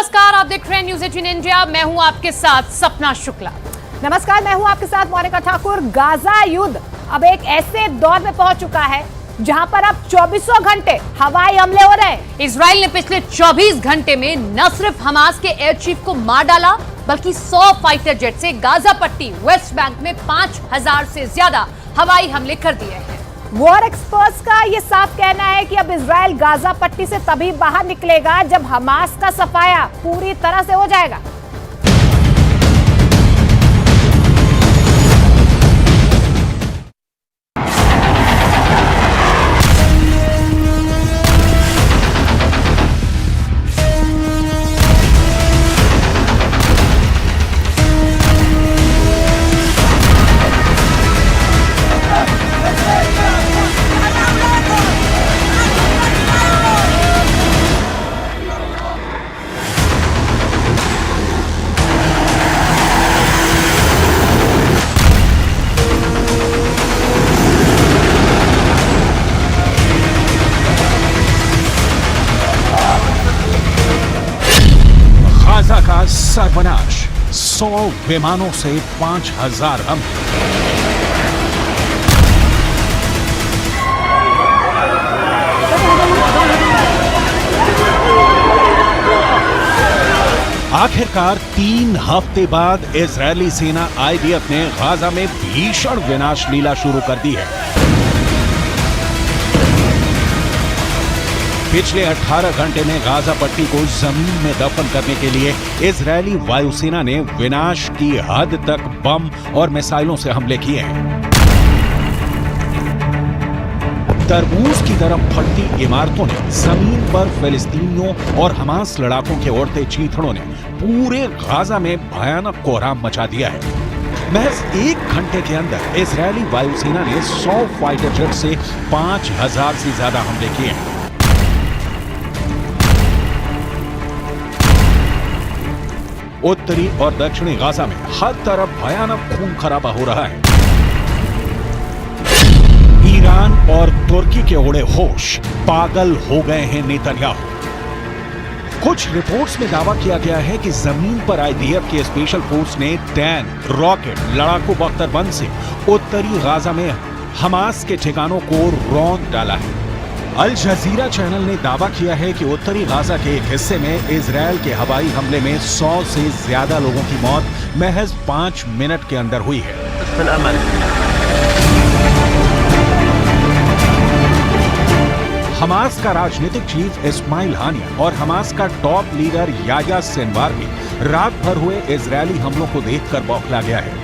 नमस्कार, आप देख रहे हैं न्यूज़ 18 इंडिया। मैं हूं आपके साथ सपना शुक्ला। नमस्कार, मैं हूं आपके साथ मोनिका ठाकुर। गाजा युद्ध अब एक ऐसे दौर में पहुंच चुका है जहां पर अब 24 घंटे हवाई हमले हो रहे हैं। इजराइल ने पिछले 24 घंटे में न सिर्फ हमास के एयर चीफ को मार डाला, बल्कि 100 फाइटर जेट से गाजा पट्टी वेस्ट बैंक में 5000 से ज्यादा हवाई हमले कर दिए हैं। वॉर एक्सपर्ट्स का ये साफ कहना है कि अब इजराइल गाजा पट्टी से तभी बाहर निकलेगा जब हमास का सफाया पूरी तरह से हो जाएगा। गाजा का सर्वनाश, 100 विमानों से 5000 हमले। आखिरकार 3 हफ्ते बाद इजरायली सेना आईडीएफ ने गाजा में भीषण विनाश लीला शुरू कर दी है। पिछले 18 घंटे में गाजा पट्टी को जमीन में दफन करने के लिए इजरायली वायुसेना ने विनाश की हद तक बम और मिसाइलों से हमले किए हैं। तरबूज की तरफ फटती इमारतों ने, जमीन पर फिलिस्तीनियों और हमास लड़ाकों के उड़ते चीथड़ों ने पूरे गाजा में भयानक कोहराम मचा दिया है। महज 1 घंटे के अंदर इजरायली वायुसेना ने 100 फाइटर जेट से 5000 से ज्यादा हमले किए हैं। उत्तरी और दक्षिणी गाजा में हर तरफ भयानक खून खराबा हो रहा है। ईरान और तुर्की के उड़े होश, पागल हो गए हैं नेतन्याहू। कुछ रिपोर्ट्स में दावा किया गया है कि जमीन पर आईडीएफ की स्पेशल फोर्स ने टैंक, रॉकेट, लड़ाकू बख्तरबंद से उत्तरी गाजा में हमास के ठिकानों को रौंद डाला है। अल जजीरा चैनल ने दावा किया है कि उत्तरी गाजा के एक हिस्से में इजरायल के हवाई हमले में 100 से ज्यादा लोगों की मौत महज 5 मिनट के अंदर हुई है। हमास का राजनीतिक चीफ इस्माइल हानिया और हमास का टॉप लीडर याह्या सिनवार भी रात भर हुए इजरायली हमलों को देखकर बौखला गया है।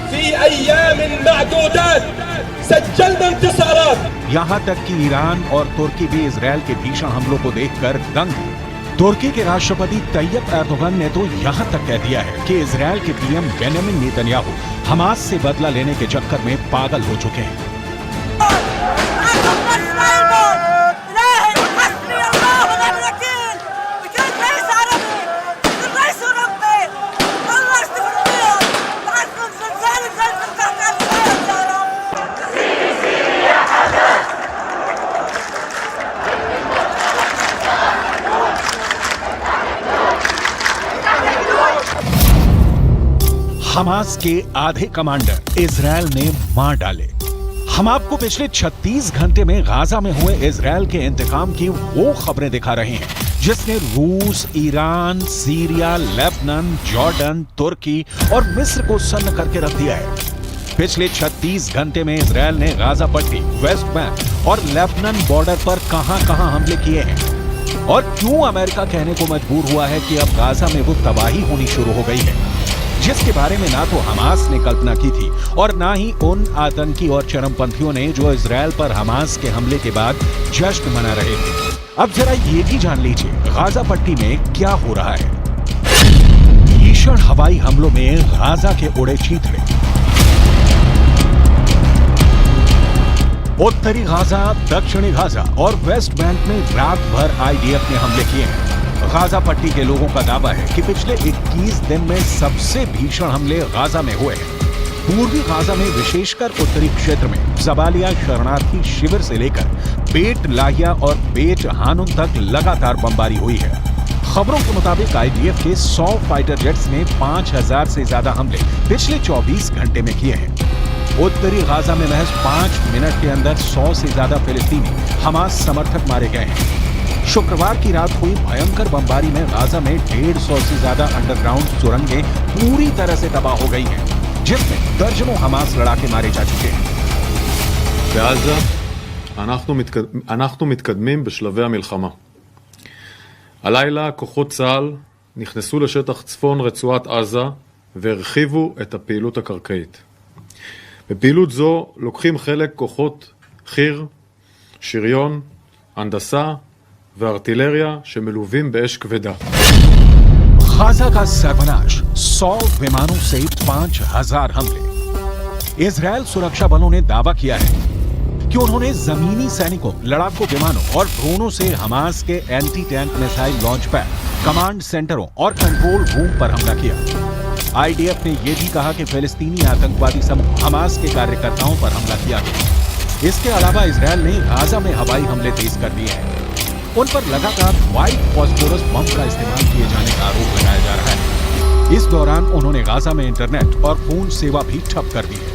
यहाँ तक कि ईरान और तुर्की भी इजरायल के भीषण हमलों को देखकर दंग है। तुर्की के राष्ट्रपति तैयब एर्दोगन ने तो यहाँ तक कह दिया है कि इजरायल के पीएम बेंजामिन नेतन्याहू हमास से बदला लेने के चक्कर में पागल हो चुके हैं। हमास के आधे कमांडर इजरायल ने मार डाले। हम आपको पिछले 36 घंटे में गाजा में हुए इजरायल के इंतकाम की वो खबरें दिखा रहे हैं जिसने रूस, ईरान, सीरिया, लेबनान, जॉर्डन, तुर्की और मिस्र को सन्न करके रख दिया है। पिछले 36 घंटे में इजरायल ने गाजा पट्टी, वेस्ट बैंक और लेबनान बॉर्डर पर कहां-कहां हमले किए हैं और क्यों अमेरिका कहने को मजबूर हुआ है कि अब गाजा में वो तबाही होनी शुरू हो गई है जिसके बारे में ना तो हमास ने कल्पना की थी और ना ही उन आतंकी और चरमपंथियों ने जो इजरायल पर हमास के हमले के बाद जश्न मना रहे थे। अब जरा ये भी जान लीजिए गाजा पट्टी में क्या हो रहा है। भीषण हवाई हमलों में गाजा के उड़े चीथड़े। उत्तरी गाजा, दक्षिणी गाजा और वेस्ट बैंक में रात भर आईडीएफ ने हमले किए हैं। गाजा पट्टी के लोगों का दावा है कि पिछले 21 दिन में सबसे भीषण हमले गाजा में हुए हैं। पूर्वी गाजा में विशेषकर उत्तरी क्षेत्र में जबालिया शरणार्थी शिविर से लेकर बेट लाहिया और बेट हानुन तक लगातार बमबारी हुई है। खबरों के मुताबिक आईडीएफ के 100 फाइटर जेट्स ने 5000 से ज्यादा हमले पिछले 24 घंटे में किए हैं। उत्तरी गाजा में महज 5 मिनट के अंदर 100 से ज्यादा फिलिस्तीनी हमास समर्थक मारे गए हैं। शुक्रवार की रात हुई भयंकर बमबारी में गाजा में 150 से ज्यादा अंडरग्राउंड सुरंगें पूरी तरह से तबाह हो गई हैं, जिसमें दर्जनों हमास लड़ाके मारे जा चुके हैं। בעזה אנחנו מתקדמים בשלבי המלחמה. הלילה כוחות צה"ל נכנסו לשטח צפון רצועת עזה והרחיבו את הפעילות הקרקעית. בפעילות זו לוקחים חלק כוחות חי"ר, שריון, הנדסה וארטילריה שמלווים באש כבדה. गाजा का सर्वनाश, 100 विमानों से 5000 हमले। इजरायल सुरक्षा बलों ने दावा किया है कि उन्होंने जमीनी सैनिकों, लड़ाकू विमानों और ड्रोनों से हमास के anti tank missile launch pad, command सेंटरों और कंट्रोल रूम पर हमला किया। आईडीएफ ने यह भी कहा कि फिलिस्तीनी आतंकवादी समूह हमास के कार्यकर्ताओं पर हमला किया गया। इसके अलावा इजरायल ने गाजा में हवाई हमले तेज कर दिए हैं। उन पर लगातार व्हाइट फॉस्फोरस बम का इस्तेमाल किए जाने का आरोप लगाया जा रहा है। इस दौरान उन्होंने गाजा में इंटरनेट और फोन सेवा भी ठप कर दी है।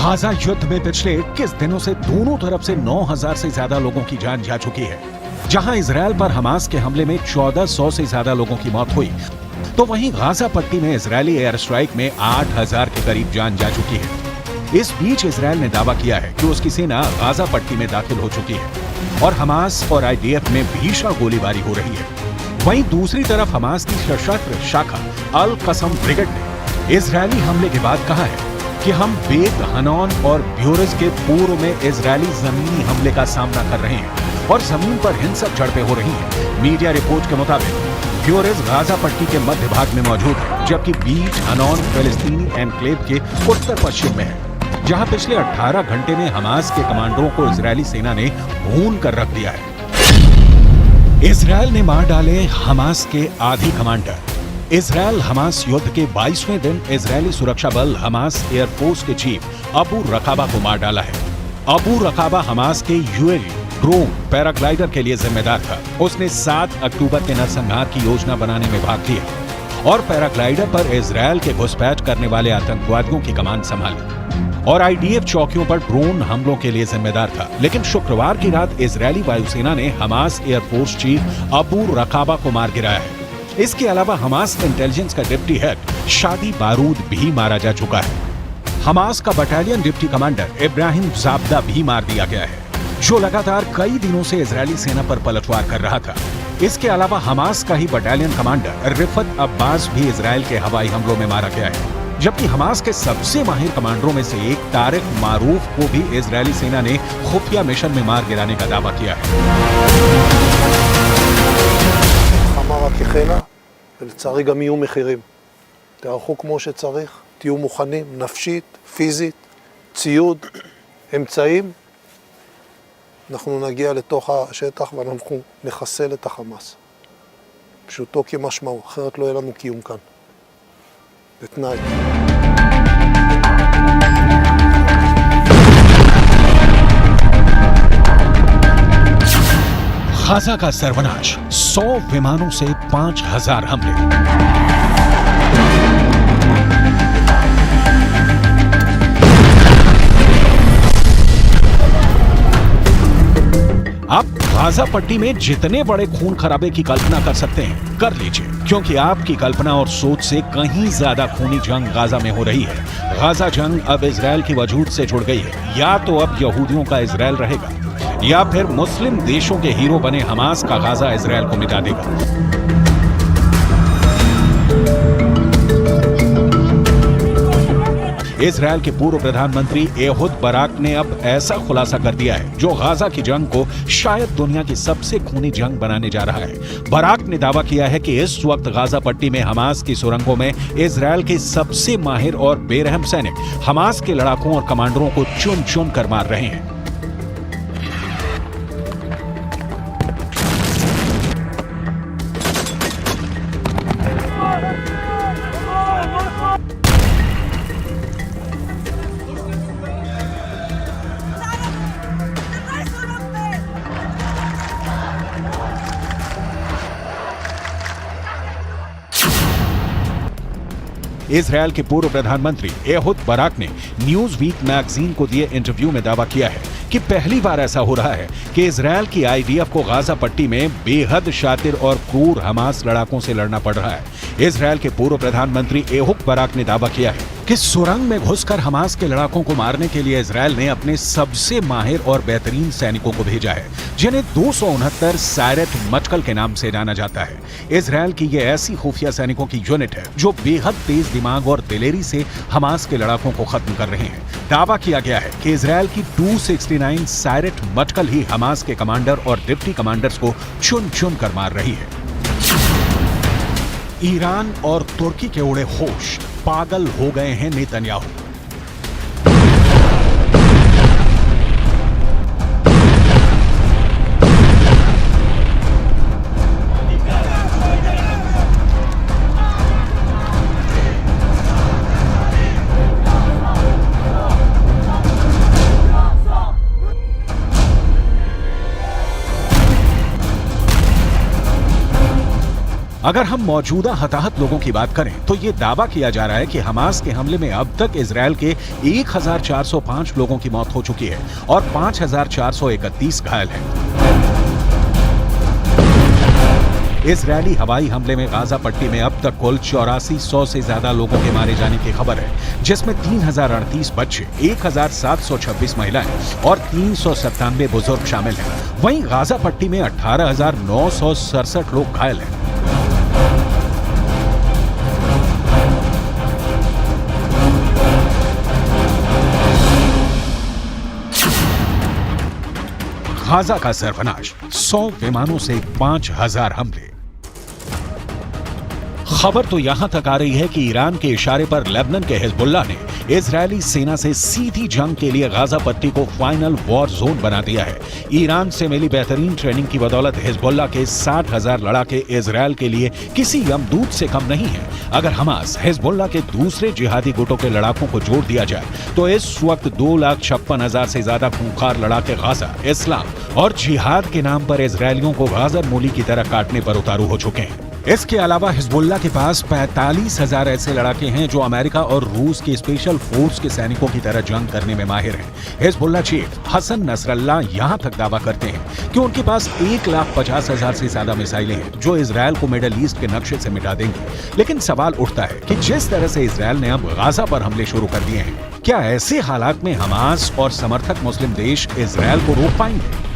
गाजा युद्ध में पिछले 21 दिनों से दोनों तरफ से 9000 से ज्यादा लोगों की जान जा चुकी है। जहां इजरायल पर हमास के हमले में 1400 से ज्यादा लोगों की मौत हुई, तो वहीं गाजा पट्टी में इजरायली एयर स्ट्राइक में 8000 के करीब जान जा चुकी है। इस बीच इजरायल ने दावा किया है कि उसकी सेना गाजा पट्टी में दाखिल हो चुकी है और हमास और आईडीएफ में भीषण गोलीबारी हो रही है। वहीं दूसरी तरफ हमास की सशस्त्र शाखा अल कसम ब्रिगेड ने इजरायली हमले के बाद कहा है कि हम बेत हनौन और ब्यूरज के पूर्व में इजरायली जमीनी हमले का सामना कर रहे हैं और जमीन पर हिंसक झड़पें हो रही हैं। मीडिया रिपोर्ट के मुताबिक ब्यूरज गाजा पट्टी के मध्य भाग में मौजूद है, जबकि बीट हनौन फिलिस्तीनी एनक्लेव के उत्तर पश्चिम में है, जहां पिछले 18 घंटे में हमास के कमांडरों को इजरायली सेना ने भून कर रख दिया है। इजरायल ने मार डाले हमास के आधे कमांडर। इजरायल हमास युद्ध के 22वें दिन इजरायली सुरक्षा बल हमास एयरफोर्स के चीफ अबू रकाबा को मार डाला है। अबू रकाबा हमास के यूएवी, ड्रोन, पैराग्लाइडर के लिए जिम्मेदार था। उसने 7 अक्टूबर के नरसंहार की योजना बनाने में भाग लिया और पैराग्लाइडर पर इजरायल के घुसपैठ करने वाले आतंकवादियों की कमान संभाली और आईडीएफ चौकियों पर ड्रोन हमलों के लिए जिम्मेदार था। लेकिन शुक्रवार की रात इजरायली वायुसेना ने हमास एयरफोर्स चीफ अबू रकाबा को मार गिराया है। इसके अलावा हमास इंटेलिजेंस का डिप्टी हेड शादी बारूद भी मारा जा चुका है। हमास का बटालियन डिप्टी कमांडर इब्राहिम जाब्दा भी मार दिया गया है, जो लगातार कई दिनों से इजरायली सेना पर पलटवार कर रहा था। इसके अलावा हमास का ही बटालियन कमांडर रिफत अब्बास भी इजरायल के हवाई हमलों में मारा गया है, जबकि हमास के सबसे माहिर कमांडरों में से एक तारिक मारूफ को भी इजरायली सेना ने खुफिया मिशन में मार गिराने का दावा किया है। רק החלה, ולצערי גם יהיו מחירים. תערכו כמו שצריך, תהיו מוכנים, נפשית, פיזית, ציוד, אמצעים. אנחנו נגיע לתוך השטח ואנחנו נחסל את החמאס. פשוטו כמשמעו, אחרת לא יהיה לנו קיום כאן. זה תנאי. गाजा का सर्वनाश, 100 विमानों से 5000 हमले। आप गाजा पट्टी में जितने बड़े खून खराबे की कल्पना कर सकते हैं, कर लीजिए, क्योंकि आपकी कल्पना और सोच से कहीं ज्यादा खूनी जंग गाजा में हो रही है। गाजा जंग अब इजरायल की वजूद से जुड़ गई है। या तो अब यहूदियों का इजरायल रहेगा या फिर मुस्लिम देशों के हीरो बने हमास का गाजा इजरायल को मिटा देगा। इजरायल के पूर्व प्रधानमंत्री एहुद बराक ने अब ऐसा खुलासा कर दिया है जो गाजा की जंग को शायद दुनिया की सबसे खूनी जंग बनाने जा रहा है। बराक ने दावा किया है कि इस वक्त गाजा पट्टी में हमास की सुरंगों में इजरायल के सबसे माहिर और बेरहम सैनिक हमास के लड़ाकों और कमांडरों को चुन चुन कर मार रहे हैं। इजरायल के पूर्व प्रधानमंत्री एहुद बराक ने न्यूज वीक मैगजीन को दिए इंटरव्यू में दावा किया है कि पहली बार ऐसा हो रहा है कि इजरायल की आईडीएफ को गाजा पट्टी में बेहद शातिर और क्रूर हमास लड़ाकों से लड़ना पड़ रहा है। इजरायल के पूर्व प्रधानमंत्री एहुद बराक ने दावा किया है कि सुरंग में घुसकर हमास के लड़ाकों को मारने के लिए इजरायल ने अपने सबसे माहिर और बेहतरीन सैनिकों को भेजा है, जिन्हें 269 सायरेट मटकल के नाम से जाना जाता है। इजरायल की ये ऐसी खुफिया सैनिकों की यूनिट है जो बेहद तेज दिमाग और दिलेरी से हमास के लड़ाकों को खत्म कर रहे हैं। दावा किया गया है कि इजरायल की 269 सायरेट मटकल ही हमास के कमांडर और डिप्टी कमांडर्स को चुन चुन कर मार रही है। ईरान और तुर्की के उड़े होश, पागल हो गए हैं नेतन्याहू। अगर हम मौजूदा हताहत लोगों की बात करें तो ये दावा किया जा रहा है कि हमास के हमले में अब तक इजरायल के 1405 लोगों की मौत हो चुकी है और 5431 घायल हैं। इजरायली हवाई हमले में गाजा पट्टी में अब तक कुल 8400 से ज्यादा लोगों के मारे जाने की खबर है, जिसमें 3038 बच्चे, 1726 महिलाएं और 397 बुजुर्ग शामिल हैं। वहीं गाजा पट्टी में 18,967 लोग घायल हैं। गाजा का सर्वनाश, 100 विमानों से 5000 हमले। खबर तो यहां तक आ रही है कि ईरान के इशारे पर लेबनान के हिजबुल्लाह ने इजरायली सेना से सीधी जंग के लिए गाजा पट्टी को फाइनल वॉर जोन बना दिया है। ईरान से मिली बेहतरीन ट्रेनिंग की बदौलत हिजबुल्लाह के 60,000 लड़ाके इजरायल के लिए किसी यमदूत से कम नहीं है। अगर हमास हिजबुल्लाह के दूसरे जिहादी गुटों के लड़ाकों को जोड़ दिया जाए तो इस वक्त 2,56,000 से ज्यादा खूंखार लड़ाके गाजा, इस्लाम और जिहाद के नाम पर इजरायलियों को गाजर मूली की तरह काटने पर उतारू हो चुके हैं। इसके अलावा हिजबुल्लाह के पास 45,000 ऐसे लड़ाके हैं जो अमेरिका और रूस के स्पेशल फोर्स के सैनिकों की तरह जंग करने में माहिर हैं। हिजबुल्लाह चीफ हसन नसरल्लाह यहां तक दावा करते हैं कि उनके पास 1,50,000 से ज्यादा मिसाइलें हैं जो इजरायल को मिडिल ईस्ट के नक्शे से मिटा देंगी। लेकिन सवाल उठता है कि जिस तरह से इजरायल ने अब गाजा पर हमले शुरू कर दिए हैं, क्या ऐसे हालात में हमास और समर्थक मुस्लिम देश इजरायल को रोक पाएंगे?